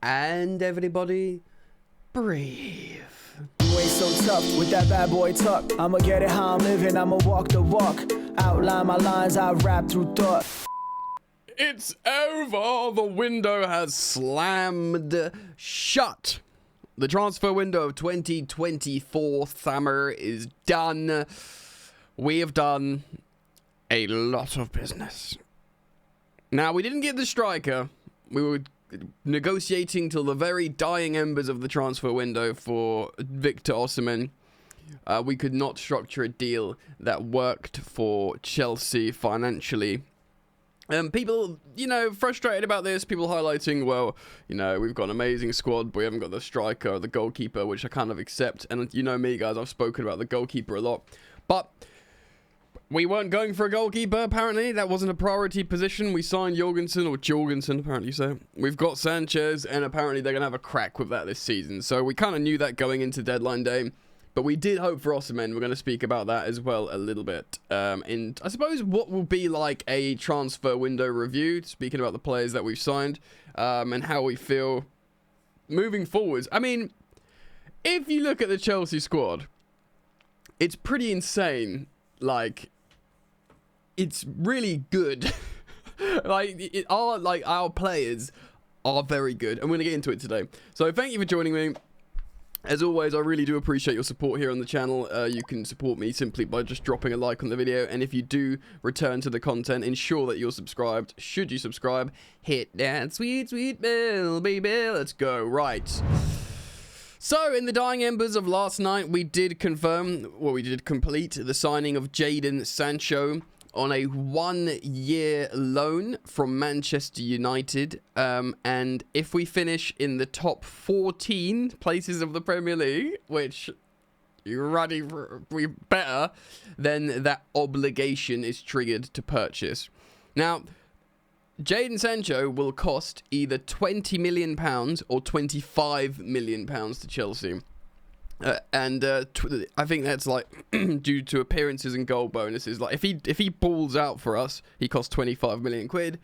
And everybody, breathe. You ain't so tough with that bad boy tuck. I'ma get it how I'm living, I'ma walk the walk. Outline my lines, I rap through thought. It's over. The window has slammed shut. The transfer window of 2024 summer is done. We have done a lot of business. Now, we didn't get the striker. We were negotiating till the very dying embers of the transfer window for Victor Osimhen. We could not structure a deal that worked for Chelsea financially. People, frustrated about this. People highlighting, well, we've got an amazing squad, but we haven't got the striker or the goalkeeper, which I kind of accept. And you know me, guys, I've spoken about the goalkeeper a lot. But we weren't going for a goalkeeper, apparently. That wasn't a priority position. We signed Jorgensen, apparently so. We've got Sanchez, and apparently they're going to have a crack with that this season. So we kind of knew that going into deadline day. But we did hope for Osimhen. We're going to speak about that as well a little bit. And I suppose what will be like a transfer window review, speaking about the players that we've signed, and how we feel moving forwards. I mean, if you look at the Chelsea squad, it's pretty insane. Like, it's really good. Our players are very good. I'm going to get into it today. So thank you for joining me. As always, I really do appreciate your support here on the channel. You can support me simply by just dropping a like on the video. And if you do return to the content, ensure that you're subscribed. Should you subscribe, hit that sweet, sweet bell, baby. Let's go. Right. So, in the dying embers of last night, we did complete the signing of Jadon Sancho on a 1-year loan from Manchester United. And if we finish in the top 14 places of the Premier League, which we better, then that obligation is triggered to purchase. Now, Jadon Sancho will cost either £20 million or £25 million to Chelsea. I think that's like due to appearances and goal bonuses. Like if he balls out for us, he costs 25 million quid.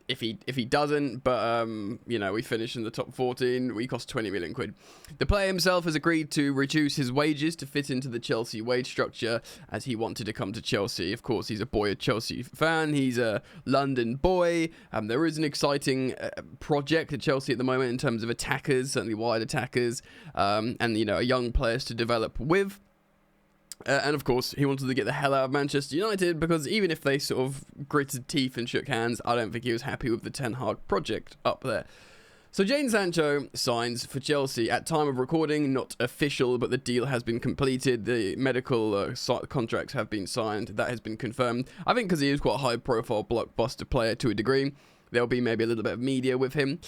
If he doesn't, but we finish in the top 14, we cost 20 million quid. The player himself has agreed to reduce his wages to fit into the Chelsea wage structure, as he wanted to come to Chelsea. Of course, he's a Chelsea fan. He's a London boy. There is an exciting project at Chelsea at the moment in terms of attackers, certainly wide attackers, and young players to develop with. And of course, he wanted to get the hell out of Manchester United, because even if they sort of gritted teeth and shook hands, I don't think he was happy with the Ten Hag project up there. So Jadon Sancho signs for Chelsea at time of recording, not official, but the deal has been completed. The medical contracts have been signed. That has been confirmed. I think because he is quite a high-profile blockbuster player to a degree, there'll be maybe a little bit of media with him.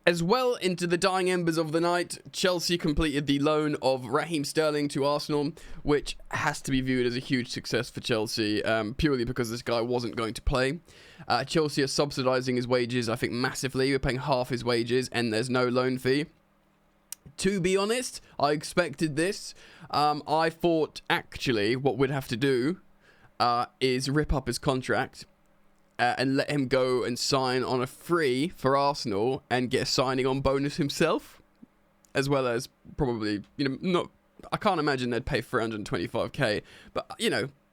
As well, into the dying embers of the night, Chelsea completed the loan of Raheem Sterling to Arsenal, which has to be viewed as a huge success for Chelsea, purely because this guy wasn't going to play. Chelsea are subsidising his wages, I think, massively. We're paying half his wages, and there's no loan fee. To be honest, I expected this. I thought, actually, what we'd have to do is rip up his contract and let him go and sign on a free for Arsenal and get a signing on bonus himself, as well as probably, I can't imagine they'd pay 325k, but,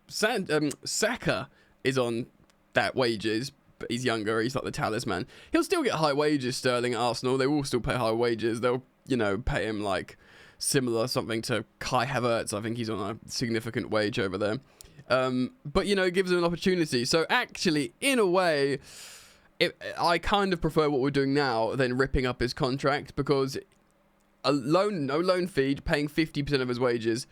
Saka is on that wages, but he's younger, he's like the talisman. He'll still get high wages, Sterling, at Arsenal. They will still pay high wages. They'll, pay him like similar something to Kai Havertz. I think he's on a significant wage over there. But, it gives him an opportunity. So, actually, in a way, I kind of prefer what we're doing now than ripping up his contract, because no loan fee, paying 50% of his wages,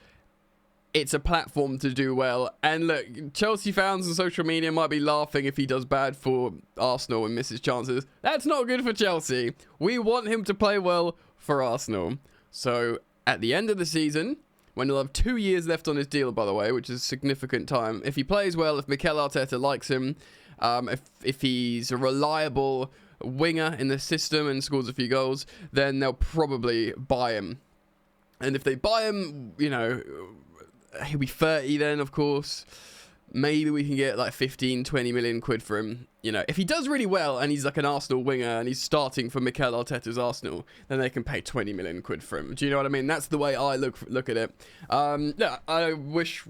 it's a platform to do well. And look, Chelsea fans on social media might be laughing if he does bad for Arsenal and misses chances. That's not good for Chelsea. We want him to play well for Arsenal. So, at the end of the season, when he'll have 2 years left on his deal, by the way, which is a significant time. If he plays well, if Mikel Arteta likes him, if he's a reliable winger in the system and scores a few goals, then they'll probably buy him. And if they buy him, he'll be 30 then, of course. maybe we can get like 15, 20 million quid for him. You know, if he does really well and he's like an Arsenal winger and he's starting for Mikel Arteta's Arsenal, then they can pay 20 million quid for him. Do you know what I mean? That's the way I look at it. Yeah, I wish,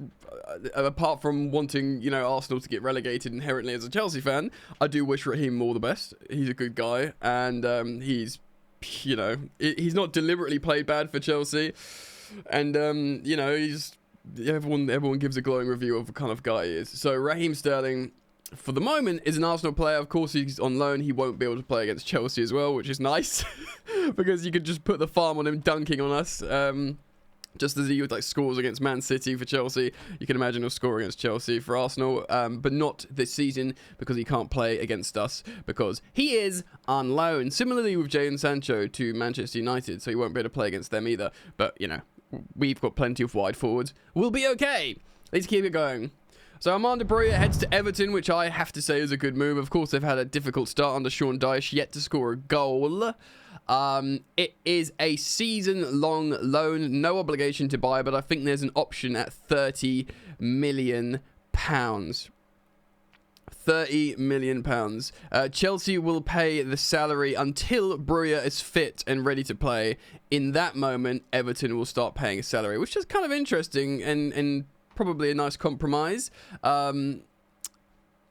apart from wanting, you know, Arsenal to get relegated inherently as a Chelsea fan, I do wish Raheem all the best. He's a good guy, and he's, you know, he's not deliberately played bad for Chelsea, and you know, everyone gives a glowing review of the kind of guy he is. So Raheem Sterling, for the moment, is an Arsenal player. Of course, he's on loan. He won't be able to play against Chelsea as well, which is nice because you could just put the farm on him dunking on us. Just as he like scores against Man City for Chelsea, you can imagine he'll score against Chelsea for Arsenal, but not this season because he can't play against us because he is on loan. Similarly with Jadon Sancho to Manchester United, so he won't be able to play against them either. But, you know, we've got plenty of wide forwards. We'll be okay. Let's keep it going. So Armando Broja heads to Everton, which I have to say is a good move. Of course, they've had a difficult start under Sean Dyche, yet to score a goal. It is a season-long loan, no obligation to buy, but I think there's an option at £30 million. £30 million. Chelsea will pay the salary until Broja is fit and ready to play. In that moment, Everton will start paying a salary, which is kind of interesting and probably a nice compromise.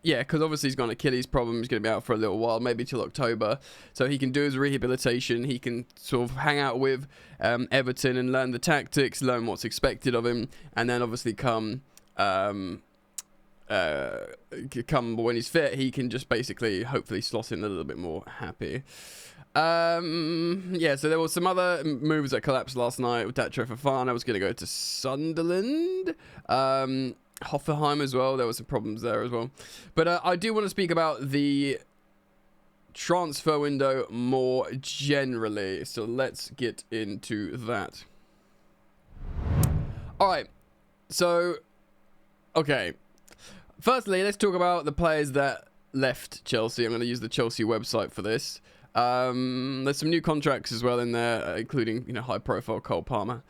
Yeah, because obviously he's got an Achilles problem. He's going to be out for a little while, maybe till October. So he can do his rehabilitation. He can sort of hang out with Everton and learn the tactics, learn what's expected of him, and then obviously come when he's fit, he can just basically hopefully slot in a little bit more happy. Yeah, so there were some other moves that collapsed last night. Datro Fofana was going to go to Sunderland. Hoffenheim as well. There were some problems there as well. But I do want to speak about the transfer window more generally. So let's get into that. All right. So, okay. Firstly, let's talk about the players that left Chelsea. I'm going to use the Chelsea website for this. There's some new contracts as well in there, including, you know, high-profile Cole Palmer.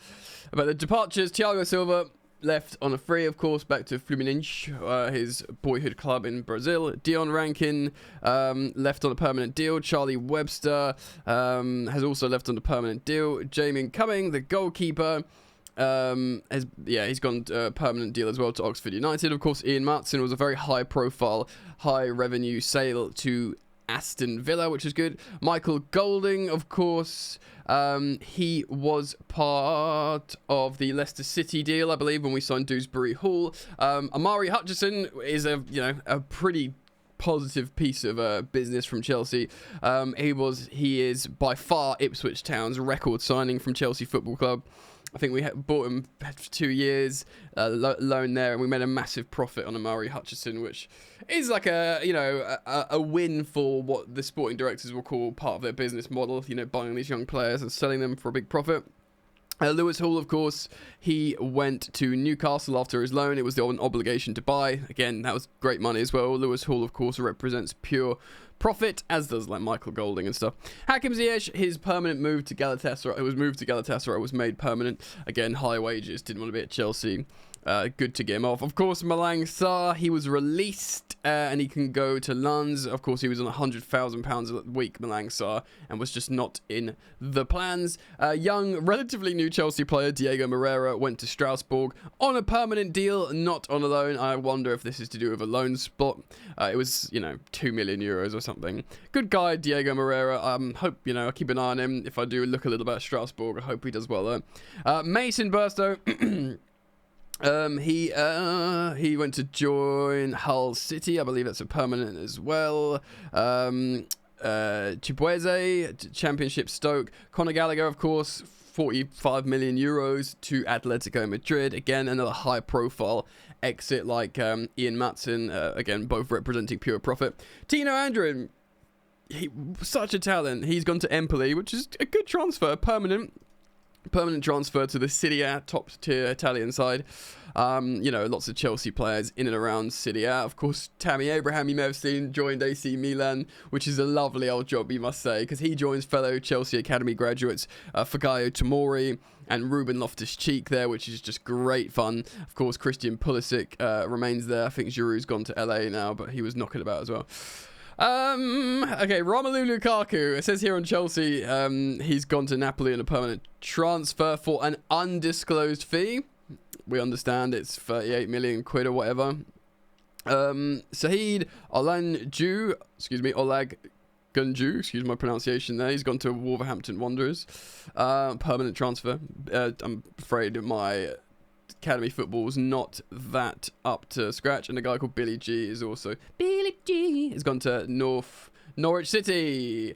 But the departures, Thiago Silva left on a free, of course, back to Fluminense, his boyhood club in Brazil. Dion Rankin left on a permanent deal. Charlie Webster has also left on a permanent deal. Jamie Cumming, the goalkeeper, he's gone a permanent deal as well to Oxford United. Of course, Ian Maatsen was a very high-profile, high-revenue sale to Aston Villa, which is good. Michael Golding, of course, he was part of the Leicester City deal, I believe, when we signed Dewsbury Hall. Amari Hutchison is a pretty positive piece of business from Chelsea. He is by far Ipswich Town's record signing from Chelsea Football Club. I think we bought him for 2 years, loan there, and we made a massive profit on Amari Hutchison, which is like a win for what the sporting directors will call part of their business model, you know, buying these young players and selling them for a big profit. Lewis Hall, of course, he went to Newcastle after his loan. It was the obligation to buy. Again, that was great money as well. Lewis Hall, of course, represents pure profit, as does like Michael Golding and stuff. Hakim Ziyech, his permanent move to Galatasaray, was made permanent. Again, high wages, didn't want to be at Chelsea. Good to get him off. Of course, Malang Sarr, he was released and he can go to Lens. Of course, he was on £100,000 a week, Malang Sarr, and was just not in the plans. Young, relatively new Chelsea player, Diego Moreira, went to Strasbourg on a permanent deal, not on a loan. I wonder if this is to do with a loan spot. It was, €2 million or something. Good guy, Diego Moreira. Hope, I'll keep an eye on him. If I do look a little bit at Strasbourg, I hope he does well there. Mason Burstow. He went to join Hull City. I believe that's a permanent as well. Chibueze, Championship Stoke. Conor Gallagher, of course, €45 million to Atletico Madrid. Again, another high-profile exit like Ian Maatsen. Again, both representing pure profit. Tino Andrew, such a talent. He's gone to Empoli, which is a good transfer, permanent. permanent transfer to the Serie A, top tier Italian side. Lots of Chelsea players in and around Serie A. Of course, Tammy Abraham, you may have seen, joined AC Milan, which is a lovely old job, you must say, because he joins fellow Chelsea Academy graduates Fikayo Tomori and Ruben Loftus-Cheek there, which is just great fun. Of course, Christian Pulisic remains there. I think Giroud's gone to LA now, but he was knocking about as well. Okay, Romelu Lukaku. It says here on Chelsea, he's gone to Napoli on a permanent transfer for an undisclosed fee. We understand it's 38 million quid or whatever. Sahid Olanju, Olag Gunju, excuse my pronunciation there. He's gone to Wolverhampton Wanderers. Permanent transfer. I'm afraid my academy football was not that up to scratch, and a guy called Billy G has gone to Norwich City.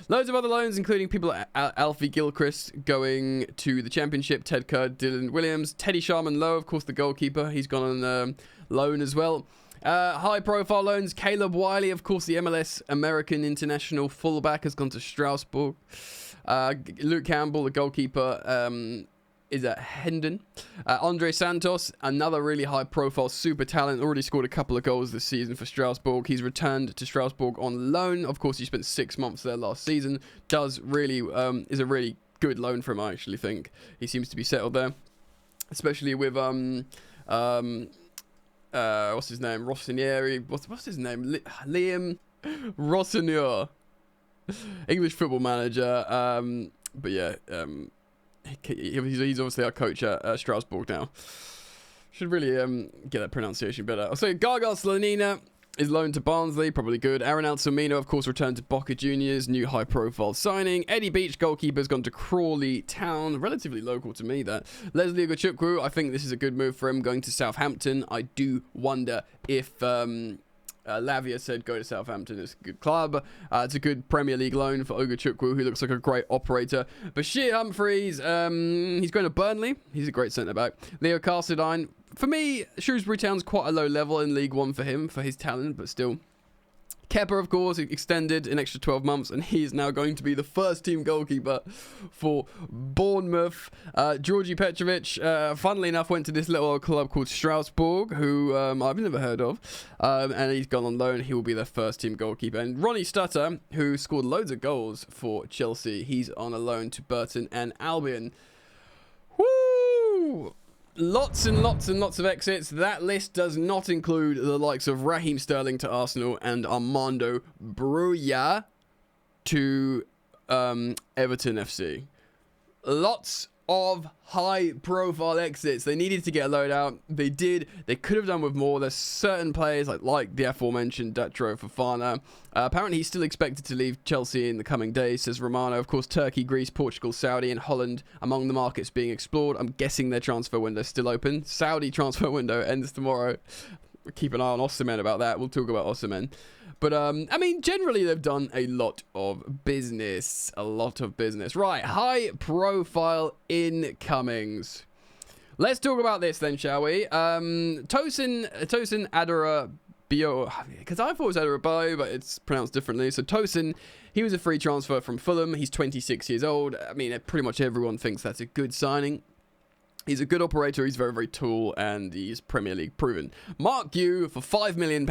Loads of other loans, including people like Alfie Gilchrist going to the Championship, Ted Kerr, Dylan Williams, Teddy Sharman Lowe, of course the goalkeeper, he's gone on loan as well. High profile loans, Caleb Wiley, of course the MLS American international fullback, has gone to Strasbourg. Luke Campbell, the goalkeeper, is at Hendon. Andreas Santos, another really high-profile super talent, already scored a couple of goals this season for Strasbourg. He's returned to Strasbourg on loan. Of course, he spent 6 months there last season. Is a really good loan for him, I actually think. He seems to be settled there, especially with what's his name? Rossinieri. What's his name? Liam Rossinier, English football manager. But yeah. He's obviously our coach at Strasbourg now. Should really get that pronunciation better. I'll say Gargal Slanina is loaned to Barnsley, probably good. Aaron Alcimino, of course, returned to Boca Juniors, new high-profile signing. Eddie Beach, goalkeeper, has gone to Crawley Town, relatively local to me, that. Leslie Ugochukwu, I think this is a good move for him, going to Southampton. I do wonder if Lavia said go to Southampton. It's a good club. It's a good Premier League loan for Ugochukwu, who looks like a great operator. Bashir Humphreys, he's going to Burnley. He's a great centre-back. Leo Carsedine. For me, Shrewsbury Town's quite a low level in League One for him, for his talent, but still. Kepper, of course, extended an extra 12 months, and he is now going to be the first-team goalkeeper for Bournemouth. Georgi Petrovic, funnily enough, went to this little club called Strasbourg, who I've never heard of, and he's gone on loan. He will be their first-team goalkeeper. And Ronnie Stutter, who scored loads of goals for Chelsea, he's on a loan to Burton and Albion. Woo! Lots and lots and lots of exits. That list does not include the likes of Raheem Sterling to Arsenal and Armando Broja to Everton FC. Lots of high-profile exits. They needed to get a load out. They did. They could have done with more. There's certain players like the aforementioned Datro Fofana. Apparently, he's still expected to leave Chelsea in the coming days, says Romano. Of course, Turkey, Greece, Portugal, Saudi, and Holland among the markets being explored. I'm guessing their transfer window is still open. Saudi transfer window ends tomorrow. Keep an eye on Osimhen about that. We'll talk about Osimhen. But, I mean, generally, they've done a lot of business. Right, high-profile incomings. Let's talk about this then, shall we? Tosin Adara Bio, because I thought it was Adara Bio, but it's pronounced differently. So Tosin, he was a free transfer from Fulham. He's 26 years old. I mean, pretty much everyone thinks that's a good signing. He's a good operator, he's very, very tall, and he's Premier League proven. Mark Yu, for £5 million,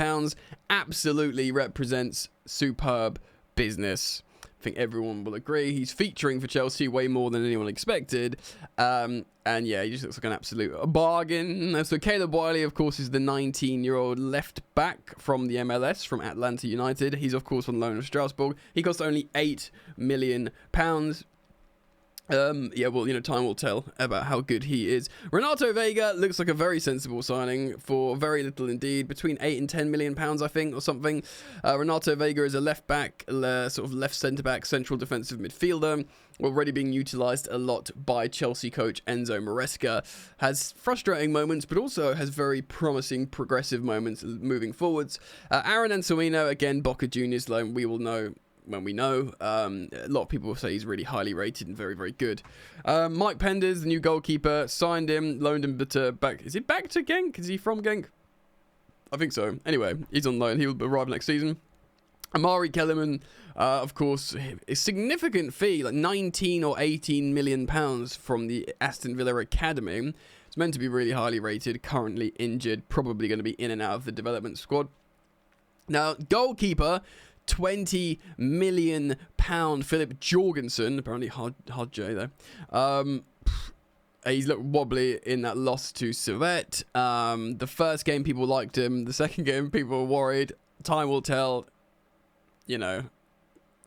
absolutely represents superb business. I think everyone will agree. He's featuring for Chelsea way more than anyone expected. And yeah, he just looks like an absolute bargain. So Caleb Wiley, of course, is the 19-year-old left back from the MLS, from Atlanta United. He's, of course, on loan at Strasbourg. He costs only £8 million. Yeah, well, time will tell about how good he is. Renato Vega looks like a very sensible signing for very little indeed, between 8 and 10 million pounds, I think, or something. Renato Vega is a left back, sort of left centre back, central defensive midfielder, already being utilised a lot by Chelsea coach Enzo Maresca. Has frustrating moments, but also has very promising progressive moments moving forwards. Aaron Anselino, again, Boca Juniors loan, we will know when we know. A lot of people will say he's really highly rated and very, very good. Mike Penders, the new goalkeeper, signed him, loaned him back. Is he back to Genk? Is he from Genk? I think so. Anyway, he's on loan. He'll arrive next season. Amari Kellerman, of course, a significant fee, like 19 or 18 million pounds from the Aston Villa Academy. It's meant to be really highly rated, currently injured, probably going to be in and out of the development squad. Now, goalkeeper, 20 million pound Philip Jorgensen, apparently hard J though. He's looked wobbly in that loss to Servette. The first game people liked him, the second game people were worried. Time will tell. You know,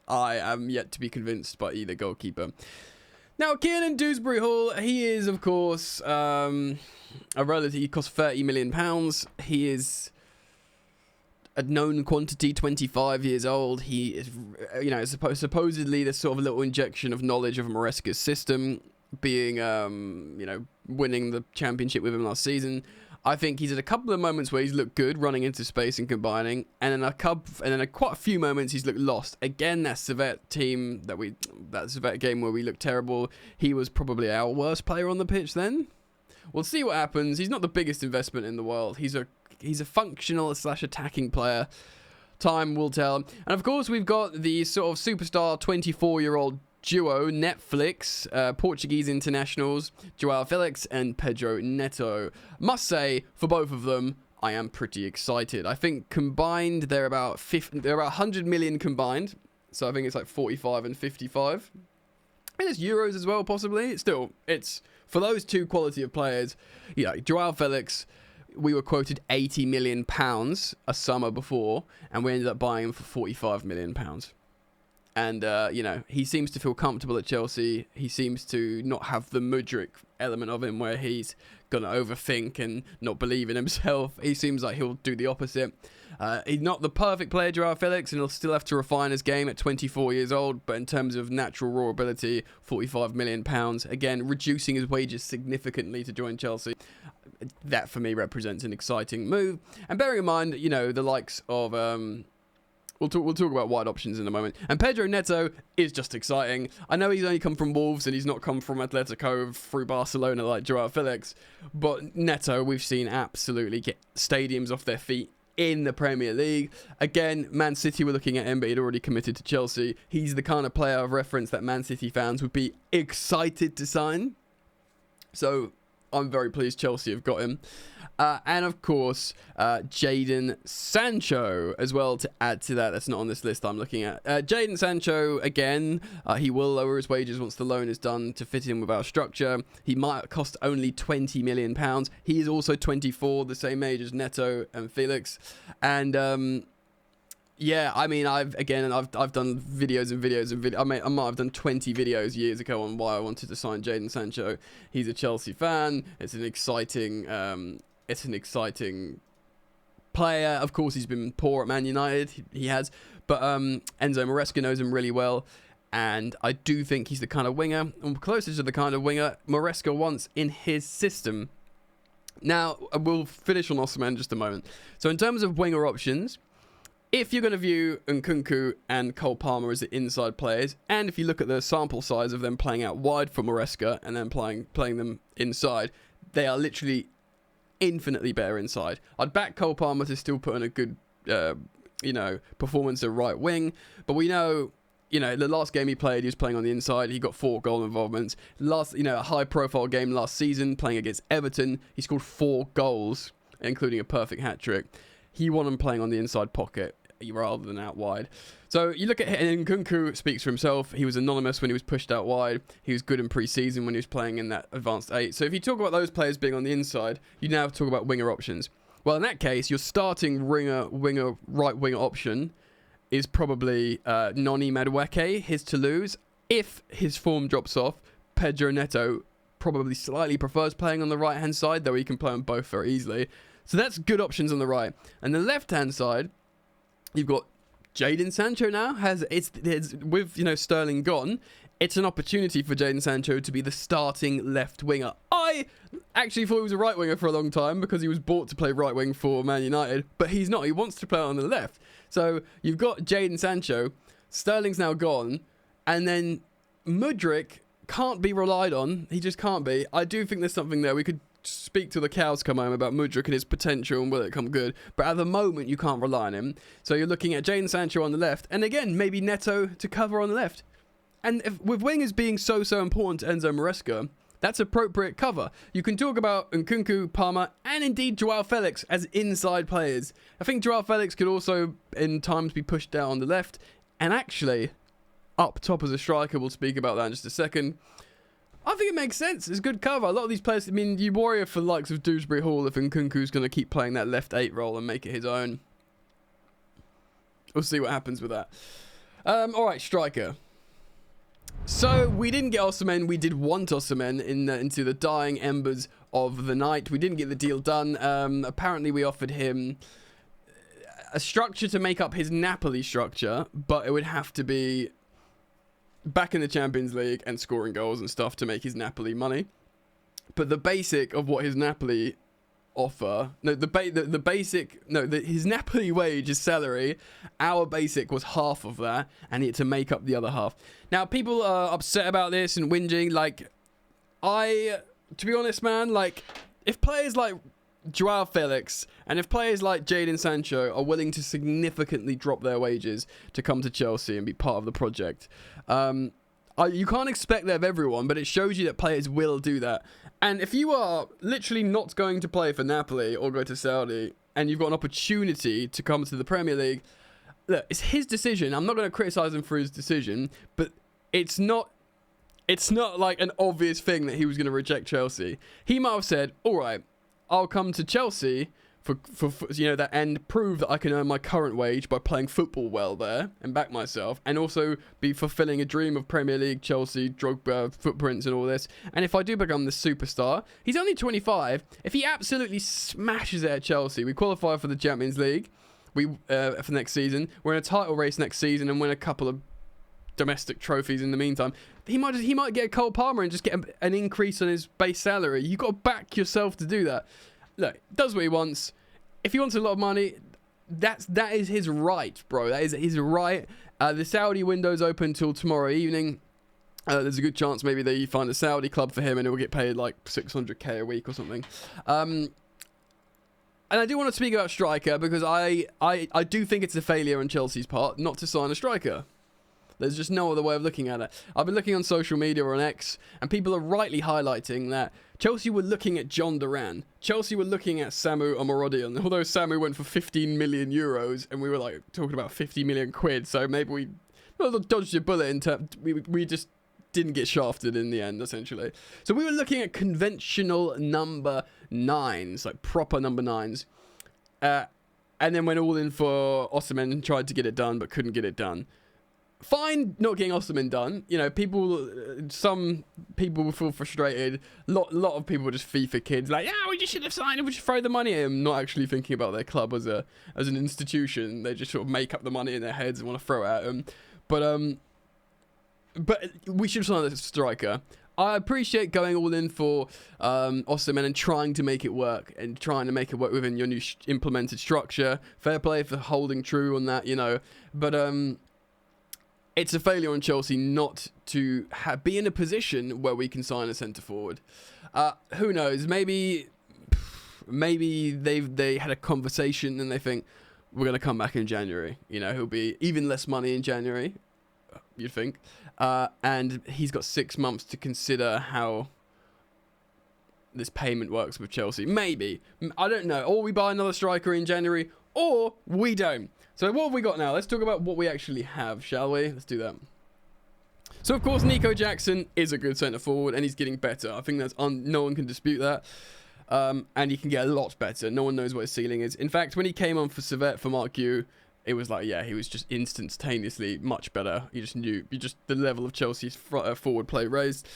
I am yet to be convinced by either goalkeeper. Now, Kiernan Dewsbury Hall, he is, of course, a relative. He costs £30 million. He is a known quantity, 25 years old. He is, you know, supposedly this sort of little injection of knowledge of Maresca's system, being, you know, winning the championship with him last season. I think he's had a couple of moments where he's looked good, running into space and combining, and then quite a few moments he's looked lost. Again, that Servette team that Servette game where we looked terrible, he was probably our worst player on the pitch then. We'll see what happens. He's not the biggest investment in the world. He's a functional / attacking player. Time will tell. And of course, we've got the sort of superstar 24-year-old duo, Netflix, Portuguese internationals, Joao Felix and Pedro Neto. Must say, for both of them, I am pretty excited. I think combined, they're about 100 million combined. So I think it's like 45 and 55. And it's euros as well, possibly. Still, it's for those two quality of players. You know, Joao Felix, we were quoted £80 million a summer before, and we ended up buying him for £45 million. And, you know, he seems to feel comfortable at Chelsea. He seems to not have the Mudryk element of him where he's going to overthink and not believe in himself. He seems like he'll do the opposite. He's not the perfect player, Joao Felix, and he'll still have to refine his game at 24 years old. But in terms of natural raw ability, £45 million. Again, reducing his wages significantly to join Chelsea. That, for me, represents an exciting move. And bearing in mind, you know, the likes of... We'll talk about wide options in a moment. And Pedro Neto is just exciting. I know he's only come from Wolves and he's not come from Atletico through Barcelona like Joao Felix. But Neto, we've seen absolutely get stadiums off their feet in the Premier League. Again, Man City were looking at him, but he'd already committed to Chelsea. He's the kind of player of reference that Man City fans would be excited to sign. So I'm very pleased Chelsea have got him. And of course, Jadon Sancho as well to add to that. That's not on this list I'm looking at. Jadon Sancho, again, he will lower his wages once the loan is done to fit in with our structure. He might cost only £20 million. He is also 24, the same age as Neto and Felix. And yeah, I mean, I've done videos and videos. I might have done 20 videos years ago on why I wanted to sign Jadon Sancho. He's a Chelsea fan. It's an exciting player. Of course, he's been poor at Man United. He has, but Enzo Maresca knows him really well, and I do think he's the kind of winger, and closer to the kind of winger Maresca wants in his system. Now, we'll finish on Osimhen in just a moment. So, in terms of winger options, if you're going to view Nkunku and Cole Palmer as the inside players, and if you look at the sample size of them playing out wide for Maresca and then playing them inside, they are literally infinitely better inside. I'd back Cole Palmer to still put in a good, performance at right wing, but we know, the last game he played, he was playing on the inside. He got 4 goal involvements. A high-profile game last season, playing against Everton, he scored 4 goals, including a perfect hat-trick. He won him playing on the inside pocket rather than out wide. So you look at him, Nkunku speaks for himself. He was anonymous when he was pushed out wide. He was good in pre-season when he was playing in that advanced 8. So if you talk about those players being on the inside, you now have to talk about winger options. Well, in that case, your starting right winger option is probably Noni Madueke, his Toulouse. If his form drops off, Pedro Neto probably slightly prefers playing on the right-hand side, though he can play on both very easily. So that's good options on the right. And the left-hand side, you've got Jadon Sancho now. With Sterling gone, it's an opportunity for Jadon Sancho to be the starting left winger. I actually thought he was a right winger for a long time because he was bought to play right wing for Man United, but he's not. He wants to play on the left. So you've got Jadon Sancho, Sterling's now gone, and then Mudryk can't be relied on. He just can't be. I do think there's something there. We could speak till the cows come home about Mudryk and his potential and will it come good. But at the moment, you can't rely on him. So you're looking at Jadon Sancho on the left. And again, maybe Neto to cover on the left. And with wingers being so important to Enzo Maresca, that's appropriate cover. You can talk about Nkunku, Palmer, and indeed Joao Felix as inside players. I think Joao Felix could also, in times, be pushed down on the left. And actually, up top as a striker, we'll speak about that in just a second. I think it makes sense. It's good cover. A lot of these players, I mean, you worry for the likes of Dewsbury Hall if Nkunku's going to keep playing that left 8 role and make it his own. We'll see what happens with that. All right, striker. So, we didn't get Osimhen. We did want Osimhen into the dying embers of the night. We didn't get the deal done. Apparently, we offered him a structure to make up his Napoli structure, but it would have to be back in the Champions League and scoring goals and stuff to make his Napoli money. But the basic of what his Napoli offer, his Napoli wage, his salary, our basic was half of that, and he had to make up the other half. Now, people are upset about this and whinging. Like, to be honest, man, like, if players like Joao Felix and if players like Jadon Sancho are willing to significantly drop their wages to come to Chelsea and be part of the project, you can't expect that of everyone, but it shows you that players will do that. And if you are literally not going to play for Napoli or go to Saudi and you've got an opportunity to come to the Premier League, look, it's his decision. I'm not going to criticize him for his decision, but it's not like an obvious thing that he was going to reject Chelsea. He might have said, all right, I'll come to Chelsea for that, and prove that I can earn my current wage by playing football well there and back myself, and also be fulfilling a dream of Premier League, Chelsea, Drogba, footprints and all this. And if I do become the superstar, he's only 25. If he absolutely smashes it at Chelsea, we qualify for the Champions League for next season. We're in a title race next season and win a couple of domestic trophies in the meantime. He might get a Cole Palmer and just get an increase on his base salary. You've got to back yourself to do that. Look, does what he wants. If he wants a lot of money, that is his right, bro. That is his right. The Saudi window's open till tomorrow evening. There's a good chance maybe they find a Saudi club for him and he'll get paid like 600k a week or something. And I do want to speak about striker because I do think it's a failure on Chelsea's part not to sign a striker. There's just no other way of looking at it. I've been looking on social media or on X, and people are rightly highlighting that Chelsea were looking at John Duran. Chelsea were looking at Samu Omorodion. Although Samu went for 15 million euros, and we were like talking about 50 million quid, so maybe we dodged a bullet in terms. We just didn't get shafted in the end, essentially. So we were looking at conventional number 9s, like proper number 9s, and then went all in for Osimhen and tried to get it done, but couldn't get it done. Fine not getting Osimhen done. You know, some people will feel frustrated. Lot of people are just FIFA kids, like, yeah, we just should have signed him, we should throw the money at him, not actually thinking about their club as an institution. They just sort of make up the money in their heads and want to throw it at him. But we should have signed a striker. I appreciate going all in for Osimhen and trying to make it work within your new implemented structure. Fair play for holding true on that, you know. But it's a failure on Chelsea not to be in a position where we can sign a centre forward. Who knows? Maybe they had a conversation and they think we're going to come back in January. You know, he'll be even less money in January, you'd think. And he's got 6 months to consider how this payment works with Chelsea. Maybe. I don't know. Or we buy another striker in January, or we don't. So what have we got now? Let's talk about what we actually have, shall we? Let's do that. So, of course, Nico Jackson is a good centre forward, and he's getting better. I think that's no one can dispute that. And he can get a lot better. No one knows what his ceiling is. In fact, when he came on for Servette for Mark Gu, it was like, yeah, he was just instantaneously much better. You just knew, the level of Chelsea's forward play raised.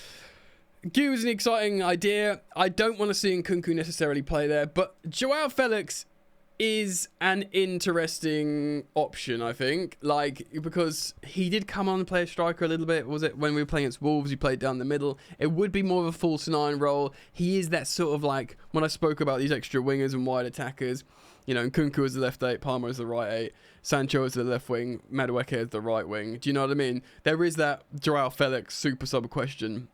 Gu is an exciting idea. I don't want to see Nkunku necessarily play there, but Joao Felix is an interesting option, I think, because he did come on and play a striker a little bit. Was it when we were playing against Wolves? He played down the middle. It would be more of a false 9 role. He is that sort of like, when I spoke about these extra wingers and wide attackers, you know, Nkunku is the left 8, Palmer is the right 8, Sancho is the left wing, Madueke is the right wing. Do you know what I mean? There is that Joao Felix super sub question.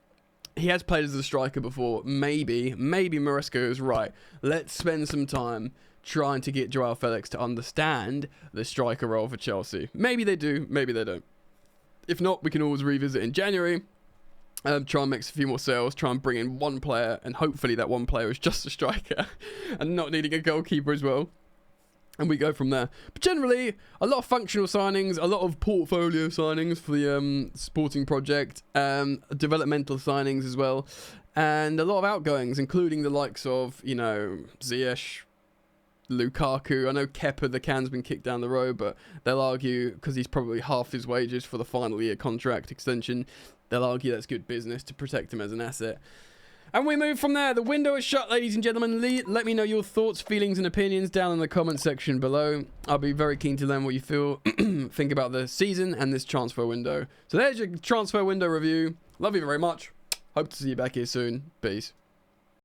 he has played as a striker before. Maybe Maresca is right. Let's spend some time trying to get Joao Felix to understand the striker role for Chelsea. Maybe they do, maybe they don't. If not, we can always revisit in January. Try and make a few more sales, try and bring in one player, and hopefully that one player is just a striker and not needing a goalkeeper as well. And we go from there. But generally, a lot of functional signings, a lot of portfolio signings for the sporting project, developmental signings as well, and a lot of outgoings, including the likes of, you know, Ziyech, Lukaku. I know Kepa, the can's been kicked down the road, but they'll argue, because he's probably half his wages for the final year contract extension, they'll argue that's good business to protect him as an asset. And we move from there. The window is shut, ladies and gentlemen. Let me know your thoughts, feelings, and opinions down in the comment section below. I'll be very keen to learn what you think about the season and this transfer window. So there's your transfer window review. Love you very much. Hope to see you back here soon. Peace.